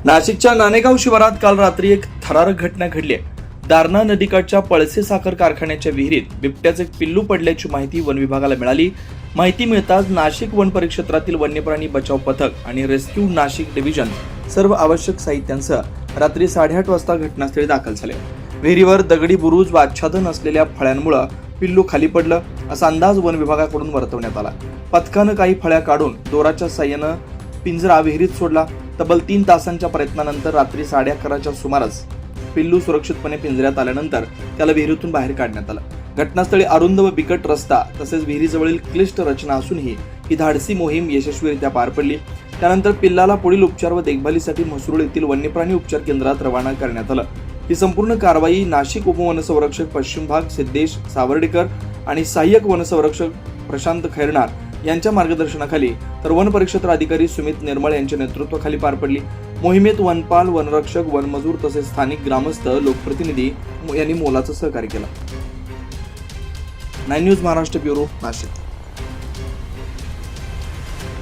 नाशिकच्या नाणेगाव शिवारात काल रात्री एक थरारक घटना घडली आहे. दारणा नदीकाठच्या पळसे साखर कारखान्याच्या विहिरीत बिबट्याचे एक पिल्लू पडल्याची माहिती वन विभागाला मिळाली. माहिती मिळताच नाशिक वन परिक्षेत्रातील वन्यप्राणी बचाव पथक आणि रेस्क्यू नाशिक डिव्हिजन सर्व आवश्यक साहित्यांसह रात्री 8:30 वाजता घटनास्थळी दाखल झाले. विहिरीवर दगडी बुरुज व आच्छादन असलेल्या फळ्यांमुळे पिल्लू खाली पडलं असा अंदाज वन विभागाकडून वर्तवण्यात आला. पथकानं काही फळ्या काढून दोराच्या साह्यानं पिंजरा विहिरीत सोडला. तब्बल 3 तासांच्या प्रयत्नानंतर रात्री 11:30च्या सुमारास पिल्लू सुरक्षितपणे पिंजऱ्यात आल्यानंतर त्याला विहिरीतून बाहेर काढण्यात आलं. घटनास्थळी अरुंद व बिकट रस्ता तसेच विहिरीजवळील क्लिष्ट रचना असूनही ही धाडसी मोहीम यशस्वीरित्या पार पडली. त्यानंतर पिल्लाला पुढील उपचार व देखभालीसाठी म्हसरूळ येथील वन्यप्राणी उपचार केंद्रात रवाना करण्यात आलं. ही संपूर्ण कारवाई नाशिक उपवनसंरक्षक पश्चिम भाग सिद्धेश सावर्डेकर आणि सहाय्यक वनसंरक्षक प्रशांत खैरनार यांच्या मार्गदर्शनाखाली तर वन परिक्षेत्र अधिकारी सुमित निर्मळ यांच्या नेतृत्वाखाली पार पडली. मोहिमेत वनपाल, वनरक्षक, वनमजूर तसेच स्थानिक ग्रामस्थ, लोकप्रतिनिधी यांनी मोलाचं सहकार्य केलं. 9 न्यूज महाराष्ट्र ब्युरो, नाशिक.